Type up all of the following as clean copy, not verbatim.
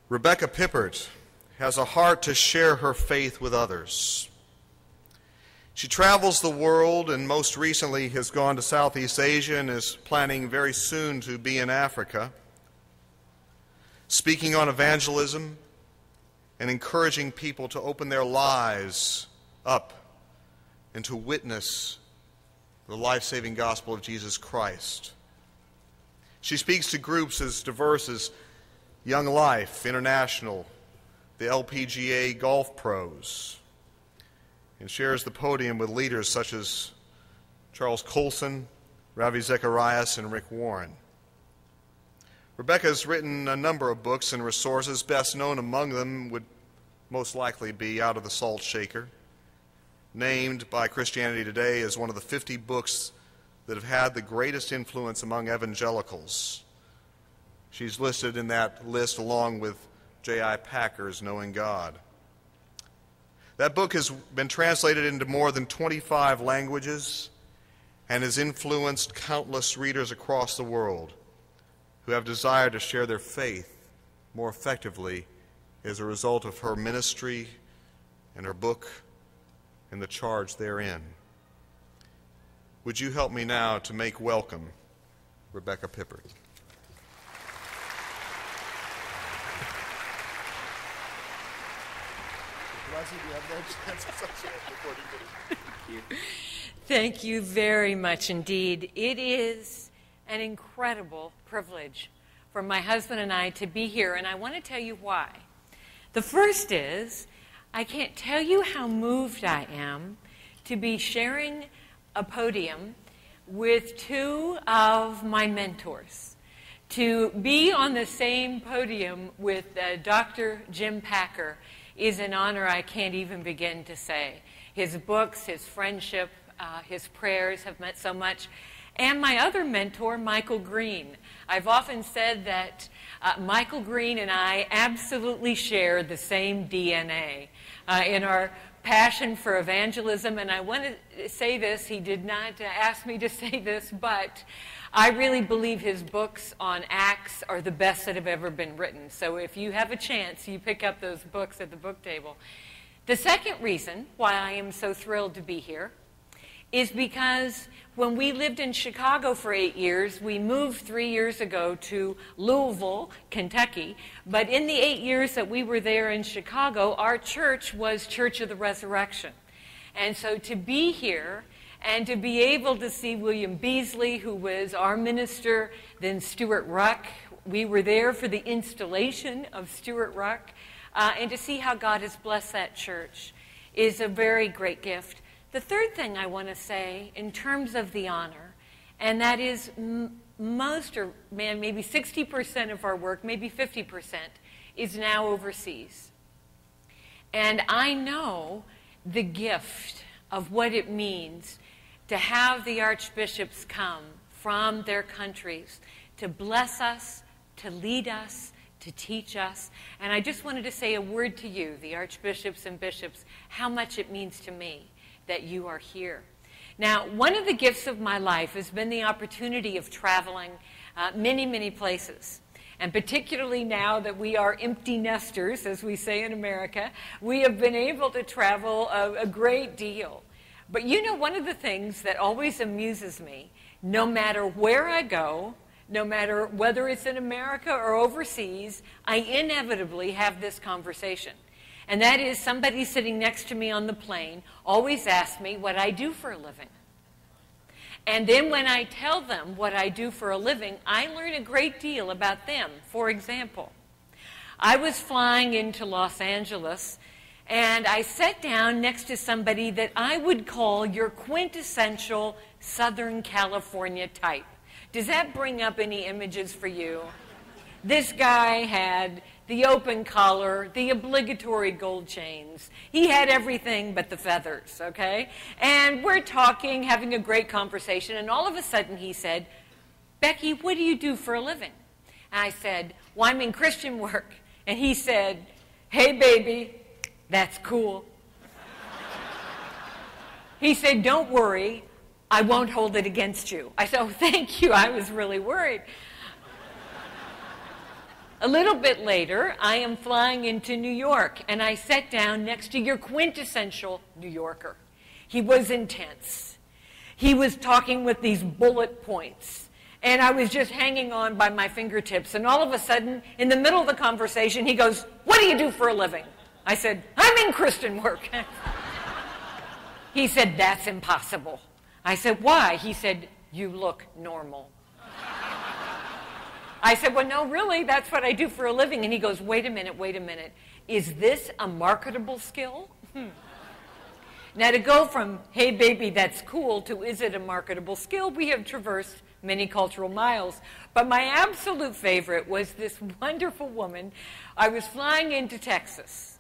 Rebecca Pippert has a heart to share her faith with others. She travels the world and most recently has gone to Southeast Asia and is planning very soon to be in Africa, speaking on evangelism and encouraging people to open their lives up and to witness the life-saving gospel of Jesus Christ. She speaks to groups as diverse as Young Life International, the LPGA Golf Pros, and shares the podium with leaders such as Charles Colson, Ravi Zacharias, and Rick Warren. Rebecca has written a number of books and resources. Best known among them would most likely be Out of the Salt Shaker, named by Christianity Today as one of the 50 books that have had the greatest influence among evangelicals. She's listed in that list along with J.I. Packer's Knowing God. That book has been translated into more than 25 languages and has influenced countless readers across the world who have desired to share their faith more effectively as a result of her ministry and her book and the charge therein. Would you help me now to make welcome Rebecca Pippert? Thank you very much indeed. It is an incredible privilege for my husband and I to be here, and I want to tell you why. The first is, I can't tell you how moved I am to be sharing a podium with two of my mentors. To be on the same podium with Dr. Jim Packer is an honor I can't even begin to say. His books, his friendship, his prayers have meant so much. And my other mentor, Michael Green. I've often said that Michael Green and I absolutely share the same DNA in our passion for evangelism. And I want to say this, he did not ask me to say this, but I really believe his books on Acts are the best that have ever been written. So if you have a chance, you pick up those books at the book table. The second reason why I am so thrilled to be here is because when we lived in Chicago for 8 years, we moved 3 years ago to Louisville, Kentucky. But in the 8 years that we were there in Chicago, our church was Church of the Resurrection. And so to be here and to be able to see William Beasley, who was our minister, then Stuart Ruck. We were there for the installation of Stuart Ruck. And to see how God has blessed that church is a very great gift. The third thing I want to say in terms of the honor, and that is most, or maybe 60% of our work, maybe 50%, is now overseas. And I know the gift of what it means to have the archbishops come from their countries to bless us, to lead us, to teach us. And I just wanted to say a word to you, the archbishops and bishops, how much it means to me that you are here. Now, one of the gifts of my life has been the opportunity of traveling many, many places. And particularly now that we are empty nesters, as we say in America, we have been able to travel a great deal. But you know, one of the things that always amuses me, no matter where I go, no matter whether it's in America or overseas, I inevitably have this conversation. And that is, somebody sitting next to me on the plane always asks me what I do for a living. And then when I tell them what I do for a living, I learn a great deal about them. For example, I was flying into Los Angeles, and I sat down next to somebody that I would call your quintessential Southern California type. Does that bring up any images for you? This guy had the open collar, the obligatory gold chains. He had everything but the feathers, okay? And we're talking, having a great conversation, and all of a sudden he said, "Becky, what do you do for a living?" And I said, "Well, I'm in Christian work." And he said, "Hey, baby, that's cool." He said, "Don't worry, I won't hold it against you." I said, "Oh, thank you, I was really worried." A little bit later, I am flying into New York, and I sat down next to your quintessential New Yorker. He was intense. He was talking with these bullet points, and I was just hanging on by my fingertips. And all of a sudden, in the middle of the conversation, he goes, "What do you do for a living?" I said, "I'm in Christian work." He said, "That's impossible." I said, "Why?" He said, "You look normal." I said, "Well, no, really, that's what I do for a living." And he goes, wait a minute. Is this a marketable skill?" Now, to go from, "Hey, baby, that's cool," to "Is it a marketable skill?" we have traversed many cultural miles. But my absolute favorite was this wonderful woman. I was flying into Texas,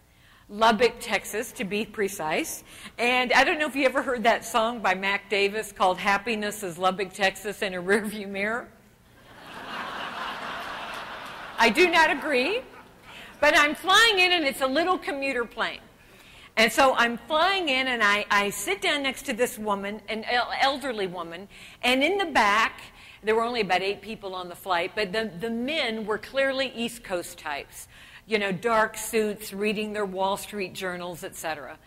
Lubbock, Texas, to be precise. And I don't know if you ever heard that song by Mac Davis called "Happiness is Lubbock, Texas in a Rearview Mirror." I do not agree, but I'm flying in, and it's a little commuter plane. And so I'm flying in, and I sit down next to this woman, an elderly woman, and in the back, there were only about 8 people on the flight, but the men were clearly East Coast types, you know, dark suits, reading their Wall Street journals, etc.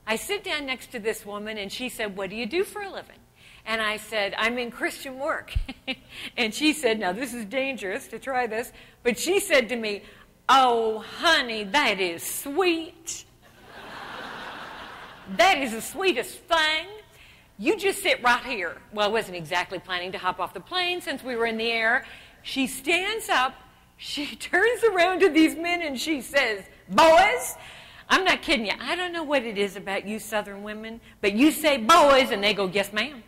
I sit down next to this woman, and she said, "What do you do for a living?" And I said, "I'm in Christian work." And she said, now this is dangerous to try this, but she said to me, "Oh, honey, that is sweet. That is the sweetest thing. You just sit right here." Well, I wasn't exactly planning to hop off the plane since we were in the air. She stands up, she turns around to these men, and she says, "Boys," I'm not kidding you, I don't know what it is about you Southern women, but you say "boys," and they go, "Yes, ma'am."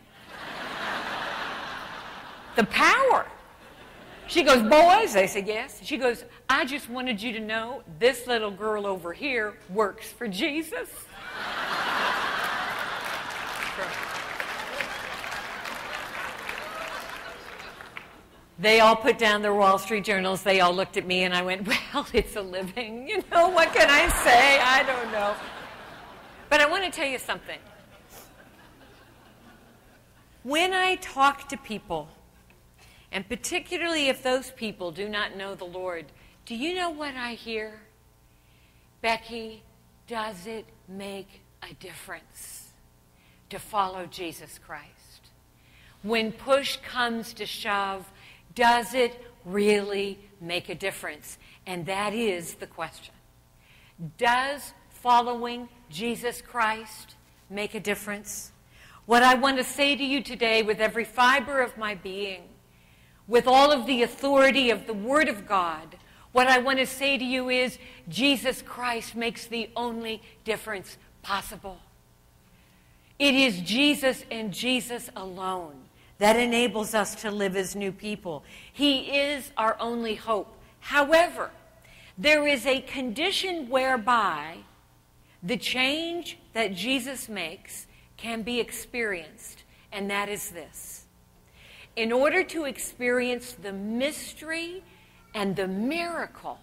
The power. She goes, "Boys?" They said, "Yes." She goes, "I just wanted you to know this little girl over here works for Jesus." They all put down their Wall Street journals. They all looked at me, and I went, "Well, it's a living. You know, what can I say? I don't know." But I want to tell you something. When I talk to people, and particularly if those people do not know the Lord, do you know what I hear? "Becky, does it make a difference to follow Jesus Christ? When push comes to shove, does it really make a difference?" And that is the question. Does following Jesus Christ make a difference? What I want to say to you today with every fiber of my being, with all of the authority of the Word of God, what I want to say to you is Jesus Christ makes the only difference possible. It is Jesus and Jesus alone that enables us to live as new people. He is our only hope. However, there is a condition whereby the change that Jesus makes can be experienced, and that is this. In order to experience the mystery and the miracle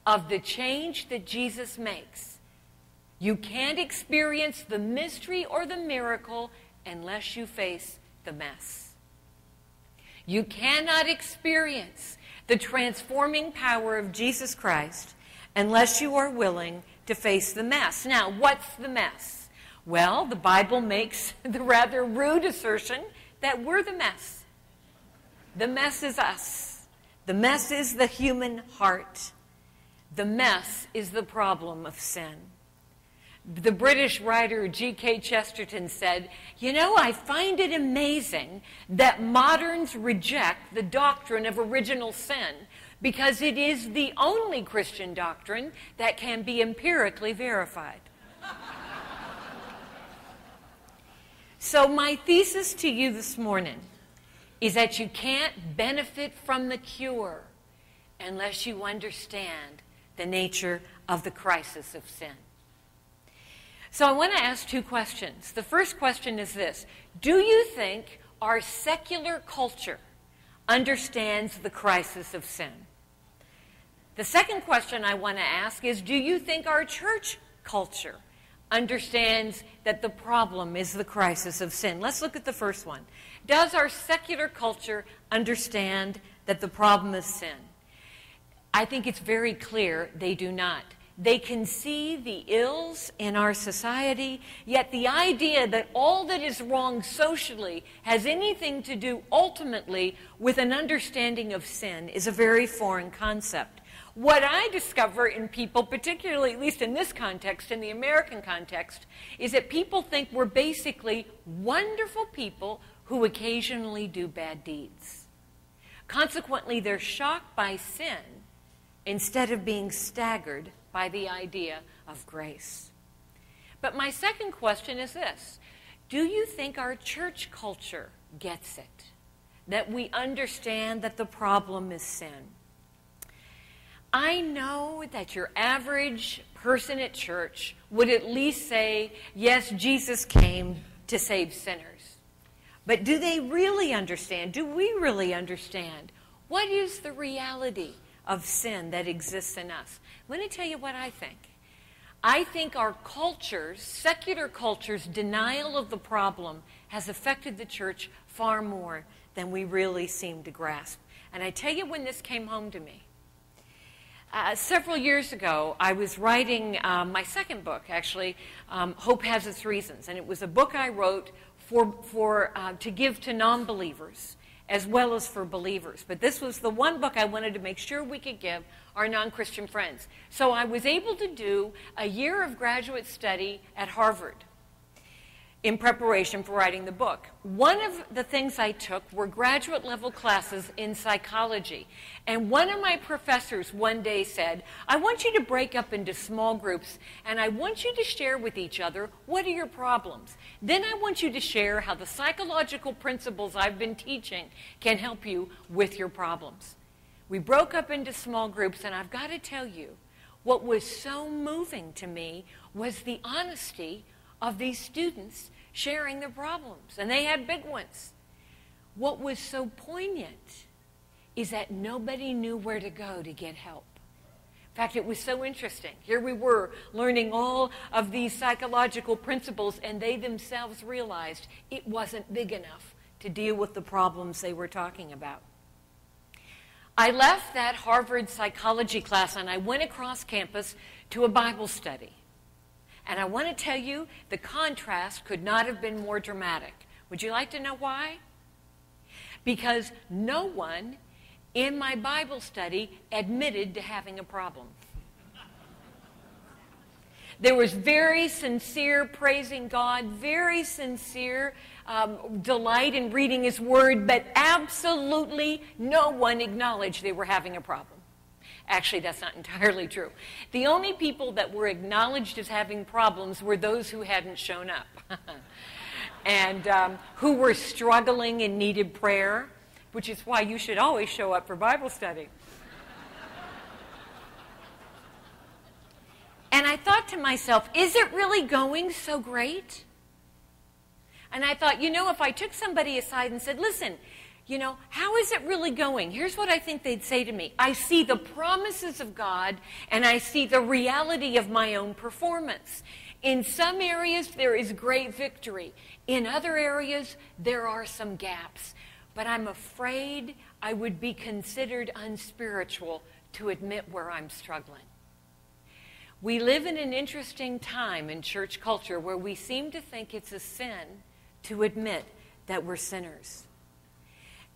of the change that Jesus makes, you can't experience the mystery or the miracle unless you face the mess. You cannot experience the transforming power of Jesus Christ unless you are willing to face the mess. Now, what's the mess? Well, the Bible makes the rather rude assertion that we're the mess. The mess is us. The mess is the human heart. The mess is the problem of sin. The British writer G.K. Chesterton said, "You know, I find it amazing that moderns reject the doctrine of original sin because it is the only Christian doctrine that can be empirically verified." So my thesis to you this morning is that you can't benefit from the cure unless you understand the nature of the crisis of sin. So I want to ask 2 questions. The first question is this: do you think our secular culture understands the crisis of sin? The second question I want to ask is, do you think our church culture understands that the problem is the crisis of sin? Let's look at the first one. Does our secular culture understand that the problem is sin? I think it's very clear they do not. They can see the ills in our society, yet the idea that all that is wrong socially has anything to do ultimately with an understanding of sin is a very foreign concept. What I discover in people, particularly at least in this context, in the American context, is that people think we're basically wonderful people who occasionally do bad deeds. Consequently, they're shocked by sin instead of being staggered by the idea of grace. But my second question is this: do you think our church culture gets it? That we understand that the problem is sin? I know that your average person at church would at least say, yes, Jesus came to save sinners. But do they really understand? Do we really understand? What is the reality of sin that exists in us? Let me tell you what I think. I think our culture's, secular culture's, denial of the problem has affected the church far more than we really seem to grasp. And I tell you when this came home to me. Several years ago, I was writing my second book, actually, Hope Has Its Reasons. And it was a book I wrote to give to non-believers as well as for believers. But this was the one book I wanted to make sure we could give our non-Christian friends. So I was able to do a year of graduate study at Harvard in preparation for writing the book. One of the things I took were graduate level classes in psychology. And one of my professors one day said, I want you to break up into small groups and I want you to share with each other what are your problems. Then I want you to share how the psychological principles I've been teaching can help you with your problems. We broke up into small groups, and I've got to tell you, what was so moving to me was the honesty of these students sharing their problems, and they had big ones. What was so poignant is that nobody knew where to go to get help. In fact, it was so interesting. Here we were learning all of these psychological principles, and they themselves realized it wasn't big enough to deal with the problems they were talking about. I left that Harvard psychology class and I went across campus to a Bible study. And I want to tell you, the contrast could not have been more dramatic. Would you like to know why? Because no one in my Bible study admitted to having a problem. There was very sincere praising God, very sincere delight in reading His Word, but absolutely no one acknowledged they were having a problem. Actually, that's not entirely true. The only people that were acknowledged as having problems were those who hadn't shown up and who were struggling and needed prayer, which is why you should always show up for Bible study. And I thought to myself, is it really going so great? And I thought, if I took somebody aside and said, listen, how is it really going? Here's what I think they'd say to me. I see the promises of God, and I see the reality of my own performance. In some areas, there is great victory. In other areas, there are some gaps. But I'm afraid I would be considered unspiritual to admit where I'm struggling. We live in an interesting time in church culture where we seem to think it's a sin to admit that we're sinners.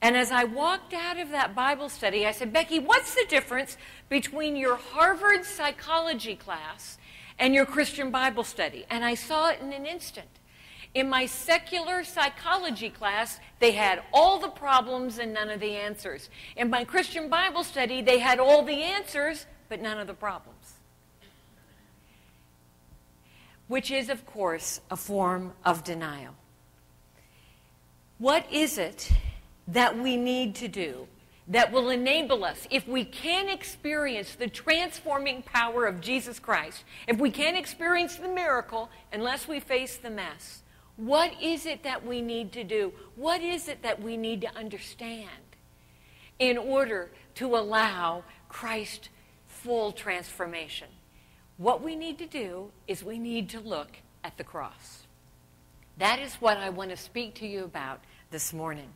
And as I walked out of that Bible study, I said, Becky, what's the difference between your Harvard psychology class and your Christian Bible study? And I saw it in an instant. In my secular psychology class, they had all the problems and none of the answers. In my Christian Bible study, they had all the answers, but none of the problems. Which is, of course, a form of denial. What is it that we need to do that will enable us, if we can't experience the transforming power of Jesus Christ, if we can't experience the miracle unless we face the mess, what is it that we need to do? What is it that we need to understand in order to allow Christ's full transformation? What we need to do is we need to look at the cross. That is what I want to speak to you about this morning.